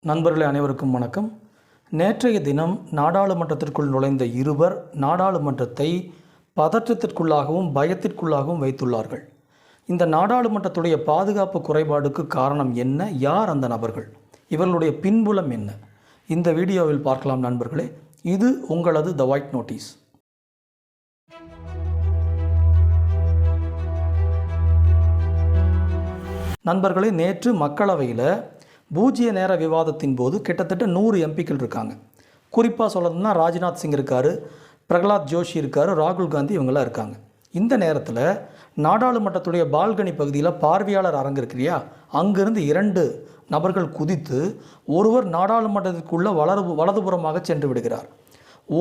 நண்பர்களே அனைவருக்கும் வணக்கம். நேற்றைய தினம் நாடாளுமன்றத்திற்குள் நுழைந்த இருவர் நாடாளுமன்றத்தை பதற்றத்திற்குள்ளாகவும் பயத்திற்குள்ளாகவும் வைத்துள்ளார்கள். இந்த நாடாளுமன்றத்துடைய பாதுகாப்பு குறைபாடுக்கு காரணம் என்ன? யார் அந்த நபர்கள்? இவர்களுடைய பின்புலம் என்ன? இந்த வீடியோவில் பார்க்கலாம் நண்பர்களே. இது உங்களது த ஒயிட் நோட்டீஸ். நண்பர்களே, நேற்று மக்களவையில் பூஜ்ய நேர விவாதத்தின் போது கிட்டத்தட்ட 100 எம்பிக்கள் இருக்காங்க. குறிப்பாக சொல்லணும்னா ராஜ்நாத் சிங் இருக்கார், பிரகலாத் ஜோஷி இருக்கார், ராகுல் காந்தி இவங்களாம் இருக்காங்க. இந்த நேரத்தில் நாடாளுமன்றத்துடைய பால்கனி பகுதியில் பார்வையாளர் அரங்கு இருக்கிறியா, அங்கிருந்து 2 நபர்கள் குதித்து ஒருவர் நாடாளுமன்றத்திற்குள்ளே வலதுபுறமாக சென்று விடுகிறார்.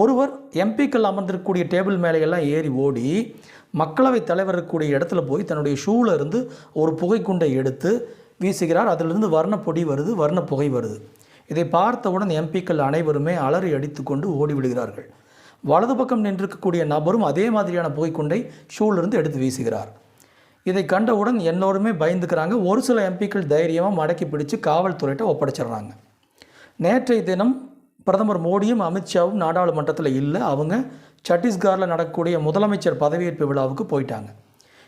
ஒருவர் எம்பிக்கள் அமர்ந்திருக்கக்கூடிய டேபிள் மேலையெல்லாம் ஏறி ஓடி மக்களவைத் தலைவர் இருக்கக்கூடிய இடத்துல போய் தன்னுடைய ஷூவில் இருந்து ஒரு புகைக்குண்டை எடுத்து வீசுகிறார். அதிலிருந்து வர்ணப்பொடி வருது, வர்ண புகை வருது. இதை பார்த்தவுடன் எம்பிக்கள் அனைவருமே அலறி அடித்து கொண்டு ஓடிவிடுகிறார்கள். வலது பக்கம் நின்றிருக்கக்கூடிய நபரும் அதே மாதிரியான புகைக்குண்டை ஷூலிருந்து எடுத்து வீசுகிறார். இதை கண்டவுடன் எல்லோருமே பயந்துக்கிறாங்க. ஒரு சில எம்பிக்கள் தைரியமாக மடக்கி பிடிச்சு காவல்துறையிட்ட ஒப்படைச்சிடுறாங்க. நேற்றைய தினம் பிரதமர் மோடியும் அமித்ஷாவும் நாடாளுமன்றத்தில் இல்லை. அவங்க சத்தீஸ்கரில் நடக்கக்கூடிய முதலமைச்சர் பதவியேற்பு விழாவுக்கு போயிட்டாங்க.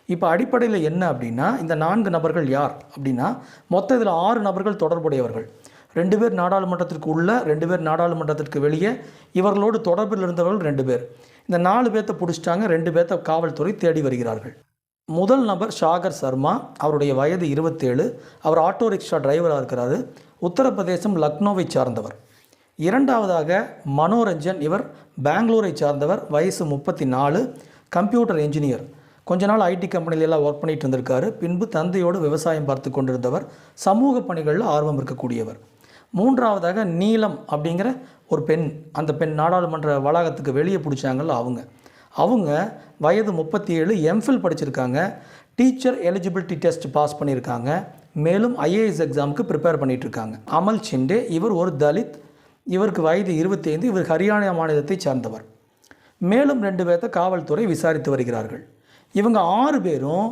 இப்போ அடிப்படையில் என்ன அப்படின்னா, இந்த 4 நபர்கள் யார் அப்படின்னா, மொத்தம் இதில் 6 நபர்கள் தொடர்புடையவர்கள். 2 பேர் நாடாளுமன்றத்திற்கு உள்ள, 2 பேர் நாடாளுமன்றத்திற்கு வெளியே. இவர்களோடு தொடர்பில் இருந்தவர்கள் 2 பேர். இந்த 4 பேர்த்தை பிடிச்சிட்டாங்க. 2 பேர்த்தை காவல்துறை தேடி வருகிறார்கள். முதல் நபர் ஷாகர் சர்மா, அவருடைய வயது 27. அவர் ஆட்டோ ரிக்ஷா டிரைவராக இருக்கிறாரு. உத்தரப்பிரதேசம் லக்னோவை சார்ந்தவர். இரண்டாவதாக மனோரஞ்சன், இவர் பெங்களூரை சார்ந்தவர், வயசு 34, கம்ப்யூட்டர் என்ஜினியர். கொஞ்ச நாள் ஐடி கம்பெனிலெல்லாம் ஒர்க் பண்ணிட்டு இருந்திருக்காரு. பின்பு தந்தையோடு விவசாயம் பார்த்து கொண்டிருந்தவர், சமூக பணிகளில் ஆர்வம் இருக்கக்கூடியவர். மூன்றாவதாக நீலம் அப்படிங்கிற ஒரு பெண். அந்த பெண் நாடாளுமன்ற வளாகத்துக்கு வெளியே பிடிச்சாங்கல்ல, அவங்க வயது 37, எம்ஃபில் படிச்சிருக்காங்க, டீச்சர் எலிஜிபிலிட்டி டெஸ்ட் பாஸ் பண்ணியிருக்காங்க, மேலும் ஐஏஎஸ் எக்ஸாமுக்கு ப்ரிப்பேர் பண்ணிகிட்ருக்காங்க. அமல் சிண்டே, இவர் ஒரு தலித், இவருக்கு வயது 25, இவர் ஹரியானா மாநிலத்தை சார்ந்தவர். மேலும் 2 பேர்த்த காவல்துறை விசாரித்து வருகிறார்கள். இவங்க 6 பேரும்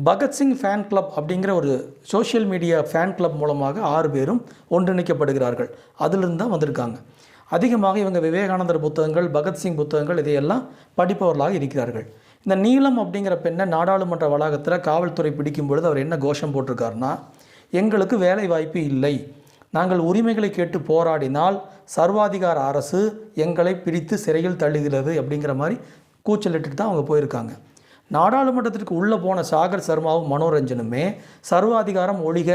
பகத்சிங் ஃபேன் கிளப் அப்படிங்கிற ஒரு சோஷியல் மீடியா ஃபேன் கிளப் மூலமாக 6 பேரும் ஒன்றிணைக்கப்படுகிறார்கள். அதிலிருந்து தான் வந்திருக்காங்க. அதிகமாக இவங்க விவேகானந்தர் புத்தகங்கள், பகத்சிங் புத்தகங்கள் இதையெல்லாம் படிப்பவர்களாக இருக்கிறார்கள். இந்த நீலம் அப்படிங்கிற பெண்ணை நாடாளுமன்ற வளாகத்தில் காவல்துறை பிடிக்கும் பொழுது அவர் என்ன கோஷம் போட்டிருக்காருன்னா, எங்களுக்கு வேலை வாய்ப்பு இல்லை, நாங்கள் உரிமைகளை கேட்டு போராடினால் சர்வாதிகார அரசு எங்களை பிடித்து சிறையில் தள்ளுகிறது அப்படிங்கிற மாதிரி கூச்சலிட்டு தான் அவங்க போயிருக்காங்க. நாடாளுமன்றத்திற்கு உள்ளே போன ஷாகர் சர்மாவும் மனோரஞ்சனுமே சர்வாதிகாரம் ஒழிக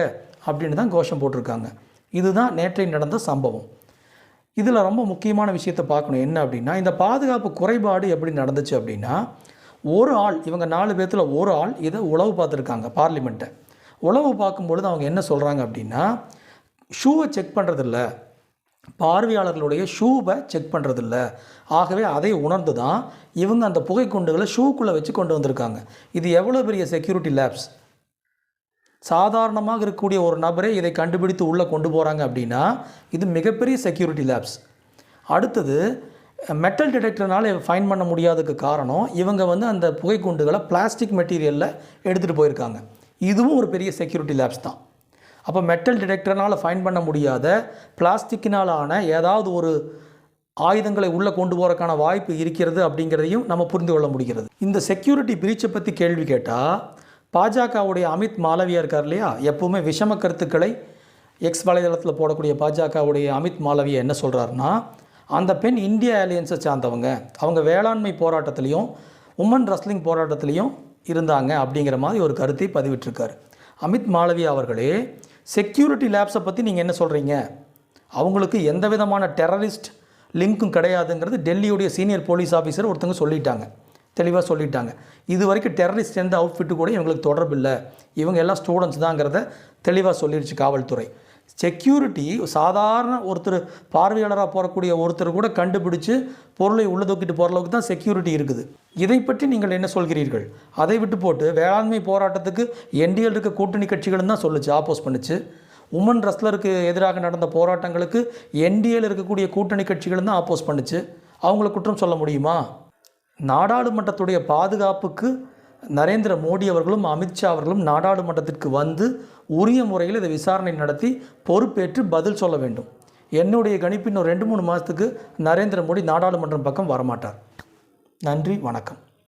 அப்படின்னு தான் கோஷம் போட்டிருக்காங்க. இதுதான் நேற்றை நடந்த சம்பவம். இதில் ரொம்ப முக்கியமான விஷயத்தை பார்க்கணும். என்ன அப்படின்னா, இந்த பாதுகாப்பு குறைபாடு எப்படி நடந்துச்சு அப்படின்னா, ஒரு ஆள், இவங்க 4 பேர்த்தில் ஒரு ஆள் இதை உளவு பார்த்துருக்காங்க. பார்லிமெண்ட்டை உளவு பார்க்கும்பொழுது அவங்க என்ன சொல்கிறாங்க அப்படின்னா, ஷூவை செக் பண்ணுறதில்ல, பார்வையாளர்களுடைய ஷூவை செக் பண்ணுறதில்ல. ஆகவே அதை உணர்ந்து தான் இவங்க அந்த புகைக்குண்டுகளை ஷூக்குள்ளே வச்சு கொண்டு வந்திருக்காங்க. இது எவ்வளோ பெரிய செக்யூரிட்டி லேப்ஸ்! சாதாரணமாக இருக்கக்கூடிய ஒரு நபரே இதை கண்டுபிடித்து உள்ளே கொண்டு போகிறாங்க அப்படின்னா இது மிகப்பெரிய செக்யூரிட்டி லேப்ஸ். அடுத்தது, மெட்டல் டிடெக்டர்னால் ஃபைன் பண்ண முடியாததுக்கு காரணம், இவங்க அந்த புகைக்குண்டுகளை பிளாஸ்டிக் மெட்டீரியலில் எடுத்துகிட்டு போயிருக்காங்க. இதுவும் ஒரு பெரிய செக்யூரிட்டி லேப்ஸ் தான். அப்போ மெட்டல் டிடெக்டர்னால் ஃபைன் பண்ண முடியாத பிளாஸ்டிக்கினால் ஆன ஏதாவது ஒரு ஆயுதங்களை உள்ளே கொண்டு போகிறதுக்கான வாய்ப்பு இருக்கிறது அப்படிங்கிறதையும் நம்ம புரிந்து கொள்ள முடிகிறது. இந்த செக்யூரிட்டி பிரீச்சை பற்றி கேள்வி கேட்டால் பாஜகவுடைய அமித் மாலவியா இருக்கார் இல்லையா, எப்போவுமே விஷம கருத்துக்களை எக்ஸ் வலைதளத்தில் போடக்கூடிய பாஜகவுடைய அமித் மாலவியா என்ன சொல்கிறாருன்னா, அந்த பெண் இந்தியா அலையன்ஸை சார்ந்தவங்க, அவங்க வேளாண்மை போராட்டத்திலையும் உமன் ரெஸ்லிங் போராட்டத்திலையும் இருந்தாங்க அப்படிங்கிற மாதிரி ஒரு கருத்தை பதிவிட்டிருக்காரு. அமித் மாலவியா அவர்களே, செக்யூரிட்டி லேப்ஸை பற்றி நீங்கள் என்ன சொல்கிறீங்க? அவங்களுக்கு எந்த விதமான டெரரிஸ்ட் லிங்க்கும் கிடையாதுங்கிறது டெல்லியுடைய சீனியர் போலீஸ் ஆஃபீஸர் ஒருத்தங்க சொல்லிட்டாங்க, தெளிவாக சொல்லிட்டாங்க. இது வரைக்கும் டெரரிஸ்ட் எந்த அவுட்ஃபிட்டு கூட இவங்களுக்கு தொடர்பு இல்லை, இவங்க எல்லாம் ஸ்டூடெண்ட்ஸ் தாங்கிறத தெளிவாக சொல்லிடுச்சு காவல்துறை. செக்யூரிட்டி சாதாரண ஒருத்தர் பார்வையாளராக போகக்கூடிய ஒருத்தர் கூட கண்டுபிடிச்சு பொருளை உள்ள தூக்கிட்டு போகிற அளவுக்கு தான் செக்யூரிட்டி இருக்குது. இதை பற்றி நீங்கள் என்ன சொல்கிறீர்கள்? அதை விட்டு போட்டு வேளாண்மை போராட்டத்துக்கு என்டிஎல் இருக்க கூட்டணி கட்சிகளும் தான் சொல்லுச்சு, ஆப்போஸ் பண்ணுச்சு. உமன் ரெஸ்லருக்கு எதிராக நடந்த போராட்டங்களுக்கு என்டிஏல இருக்கக்கூடிய கூட்டணி கட்சிகள் தான் ஆப்போஸ் பண்ணுச்சு. அவங்கள குற்றம் சொல்ல முடியுமா? நாடாளுமன்றத்துடைய பாதுகாப்புக்கு நரேந்திர மோடி அவர்களும் அமித்ஷா அவர்களும் நாடாளுமன்றத்திற்கு வந்து உரிய முறையில் இதை விசாரணை நடத்தி பொறுப்பேற்று பதில் சொல்ல வேண்டும். என்னுடைய கணிப்பின் ஒரு 2-3 மாதத்துக்கு நரேந்திர மோடி நாடாளுமன்றம் பக்கம் வரமாட்டார். நன்றி, வணக்கம்.